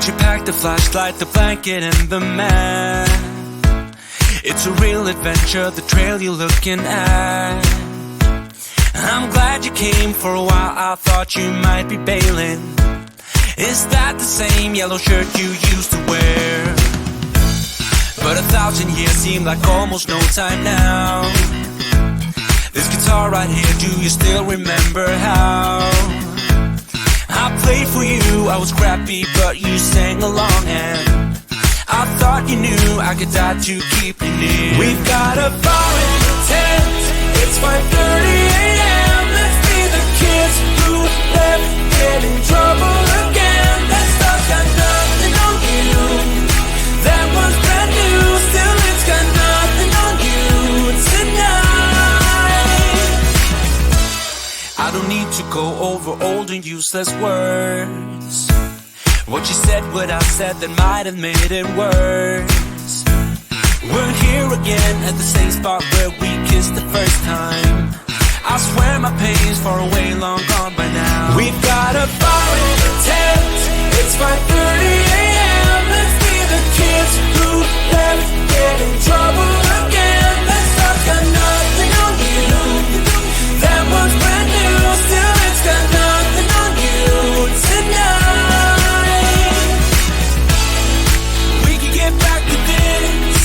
Did you pack the flashlight, the blanket, and the map? It's a real adventure, the trail you're looking at. I'm glad you came. For a while I thought you might be bailing. Is that the same yellow shirt you used to wear? But 1,000 years seem like almost no time now. This guitar right here, do you still remember how I played for you? I was scrappy, but you sang along, and I thought you knew I could die to keep you near. We've got a bar in the tent. It's 5:30 a.m. Let's be the kids who left, get in trouble again. That stuff's got nothing on you. That was brand new, still it's got nothing on you tonight. I don't need to go over old and useless words. What you said, what I said, that might have made it worse. We're here again at the same spot where we kissed the first time. I swear my pain's far away, long gone by now. We've got a bar in the tent. It's 5:30 a.m. Let's be the kids who left, get in trouble again. That stuff's got nothing on you. That was brand new, still it's got nothing on you tonight. We can get back to this,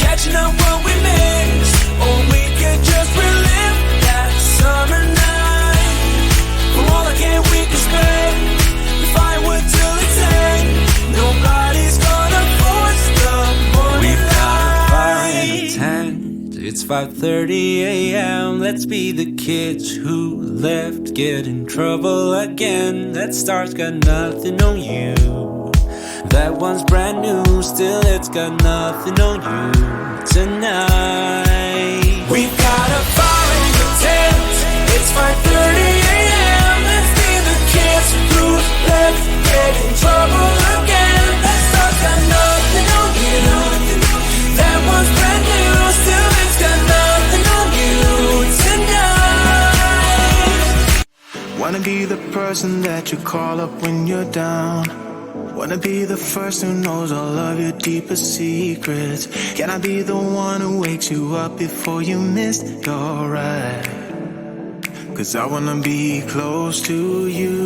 catching up what we missed, or we could just relive that summer night. For all I care we can spend the firewood till it's end. Nobody's gonna force the morning. We've got a fire in the tent. It's 5:30 a.m. Let's be the kids who left, get in trouble again. That star's got nothing on you. That one's brand new, still it's got nothing on you tonight. We've got a fire in the tent. It's 5:30 a.m. Let's be the kids who left, get in trouble again. That star's got nothing on you. That one's brand new, still it's got nothing on you tonight. Wanna be the person that you call up when you're down. Wanna be the first who knows all of your deepest secrets. Can I be the one who wakes you up before you miss your ride? 'Cause I wanna be close to you,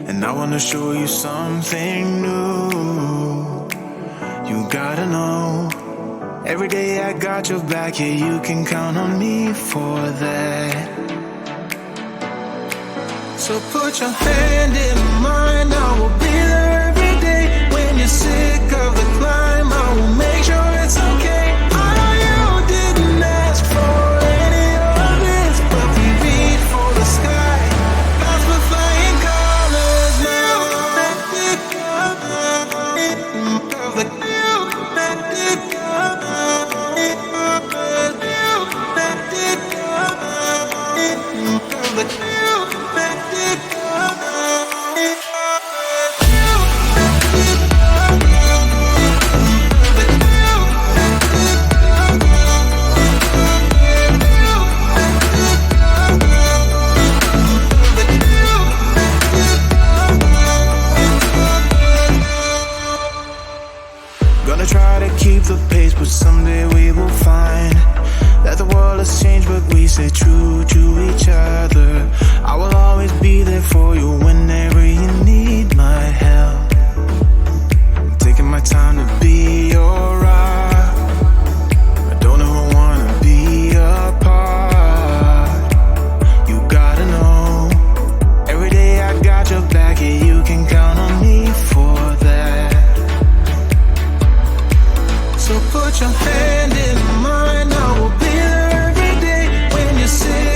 and I wanna show you something new. You gotta know, every day I got your back, yeah, you can count on me for that. So put your hand in mine, I will be there every day. When you're sick of the climb, I will make sure it's okay. I know you didn't ask for any of this, but we reach for the sky. That's for flying colors now. Gonna try to keep the pace, but someday we will find that the world has changed, but we stay true to each other. I will always be there for you whenever you need my help. I'm taking my time to be your rock. I don't ever wanna be apart. You gotta know, every day I got your back, yeah, you can count on me for that. So put your hand in mine, I will be there every day. When you're sick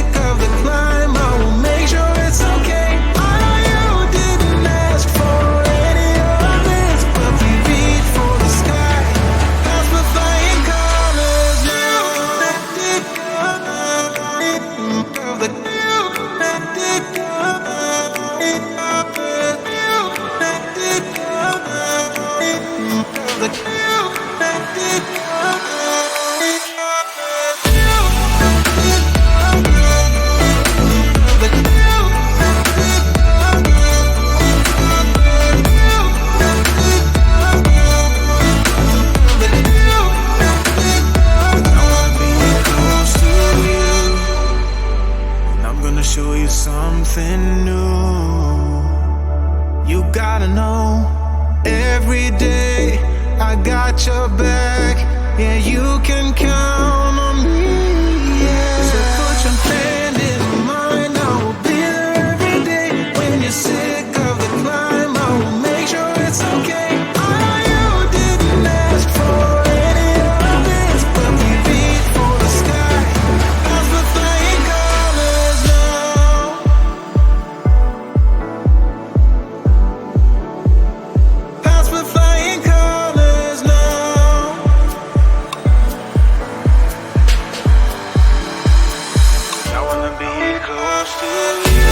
something new. You gotta know, every day I got your back. Yeah, you can count on me. Yeah. So put your hand in mine. I will be there every day. When you're sick of the climb, I will make sure it's okay. I know you didn't ask for any of this, but we reach for the sky as we're flying colors now. As we're flying colors now. I wanna be close to you.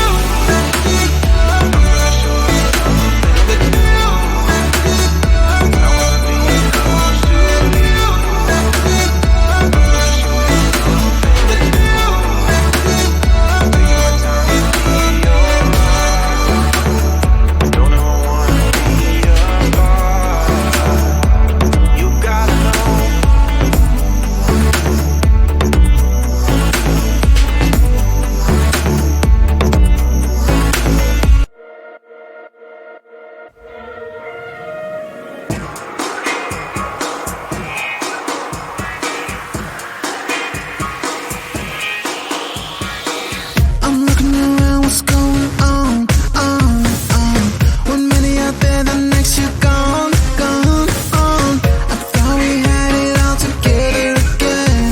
I'm looking around, what's going on? One minute out there, the next you're gone. I thought we had it all together again,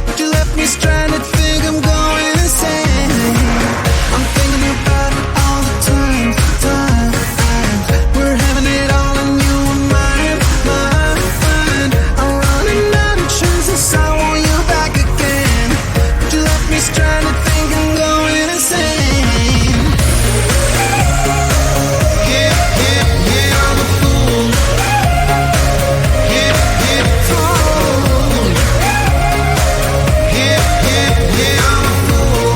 but you left me stranded, think I'm going insane. I'm thinking about all the times we're having it all and you were mine. I'm running out of chances, I want you back again, but you left me stranded, think I'm going insane. Yeah, I'm a fool. Yeah, fool. Yeah, I'm a fool.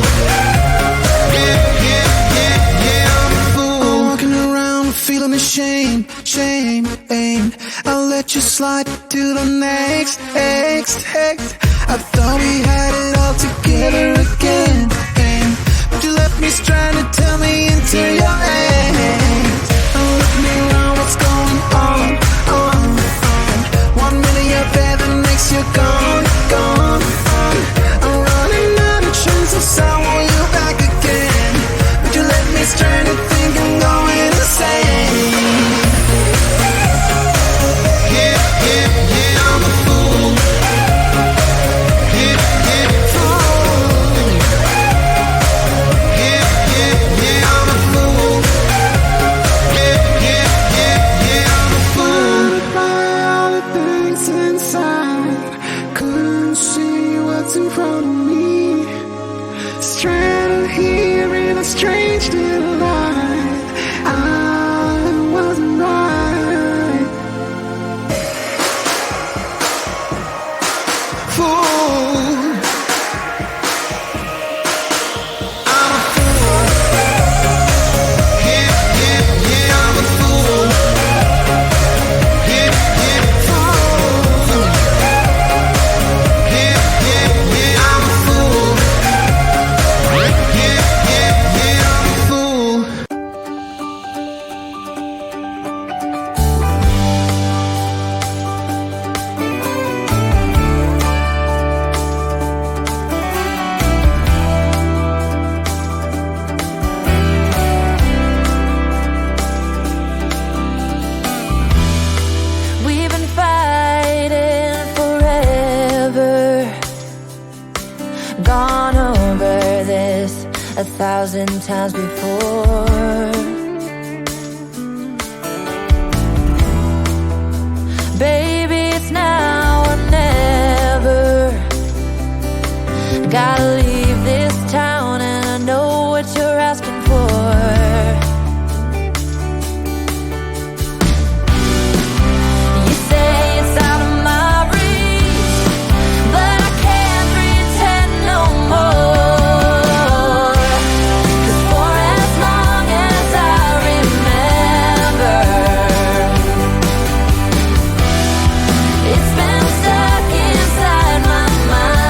Yeah, I'm a fool. I'm walking around feeling ashamed. I'll let you slide to the next. I thought we had it all together again, but you left me stranded, tell me into your hands. I'm looking around, what's going on? One minute you're there, the next you're gone. I'm running out of chances, I want you back again, but you left me stranded, think I'm going insane. Yeah, I'm a fool. Yeah, fool. Yeah, I'm a fool. Yeah, I'm a fool. By all the things inside, couldn't see what's in front of me. Stranded here in a strange little light. I wasn't right. Fool. I'm a fool. Yeah, I'm a fool. Yeah, fool. Yeah, I'm a fool. Yeah, I'm a fool. We've been fighting forever, gone over this 1,000 times before. Baby, it's now or never. Gotta leave this town and I know what you're asking for. You say it's out of my reach, but I can't pretend no more. 'Cause for as long as I remember, it's been stuck inside my mind.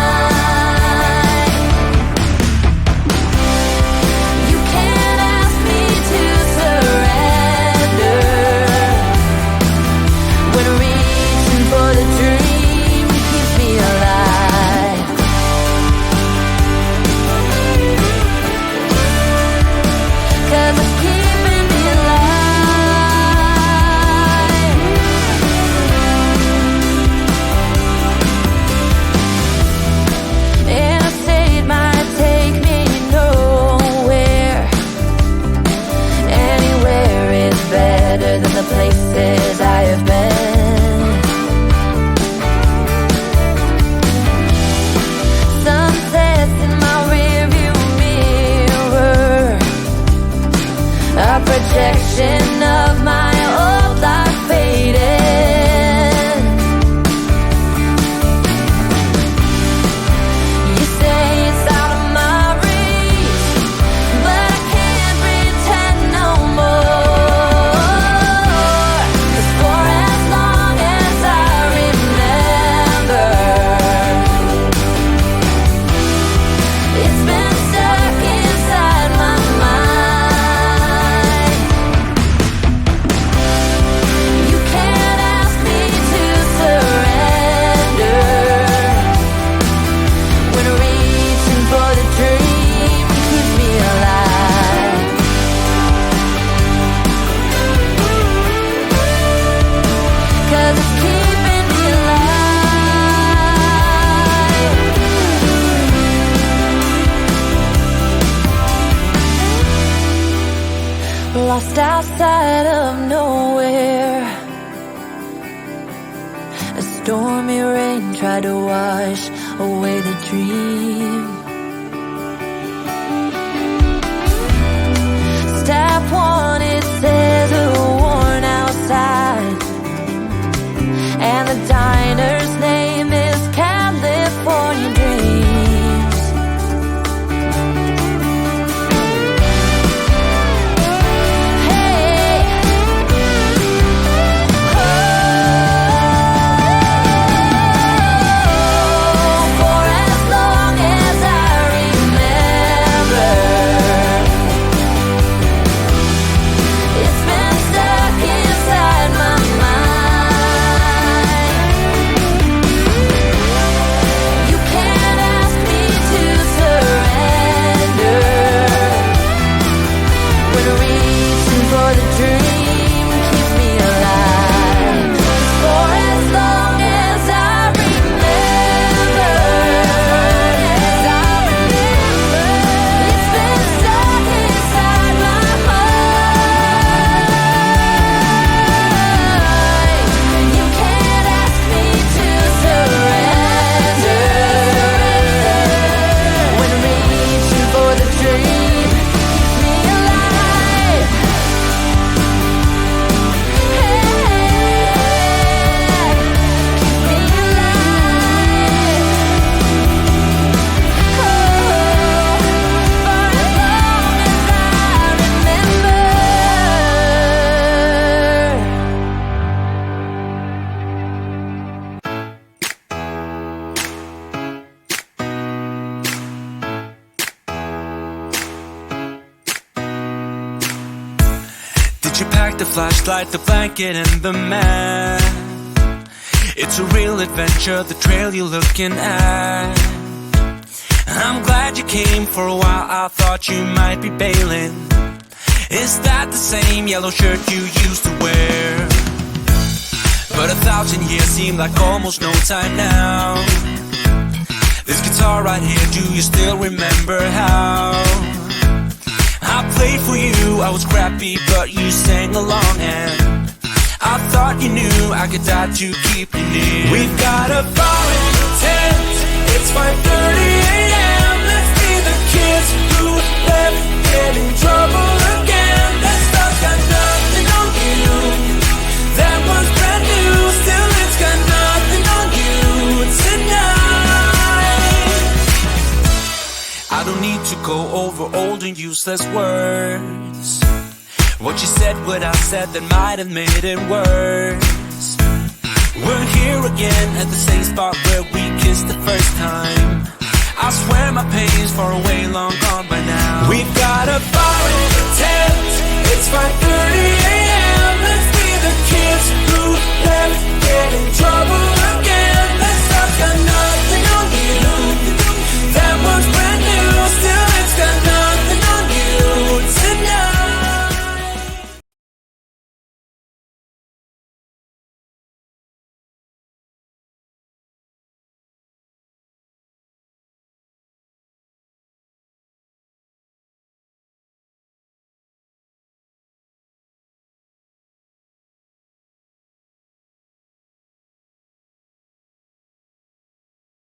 lost outside of nowhere. A stormy rain tried to wash away the dream. Step one, it says a worn out sign, and the diner's name is California Dreams. Hey, oh, for as long as I remember, it's been stuck inside my mind. You can't ask me to surrender when reaching for the dream keeps me alive. For as long as I remember, it's been stuck inside my mind. You can't ask me to surrender when reaching for the dream keeps me alive. Hey, keeps me alive. Oh, for as long as I remember. Did you pack the flashlight, the blanket, and the map? It's a real adventure, the trail you're looking at. I'm glad you came. For a while I thought you might be bailing. Is that the same yellow shirt you used to wear? But 1,000 years seem like almost no time now. This guitar right here, do you still remember how I played for you? I was crappy, but you sang along, and I thought you knew I could die to keep you near. We've got a bar in the tent. It's 5:30 a.m. Let's be the kids who left, get in trouble again. That stuff got nothing on you. That was brand new. Still, it's got nothing on you tonight. I don't need to go over old and useless words. What you said, what I said, that might have made it worse. We're here again at the same spot where we kissed the first time. I swear my pain's far away, long gone by now. We've got a bar in the tent. It's 5:30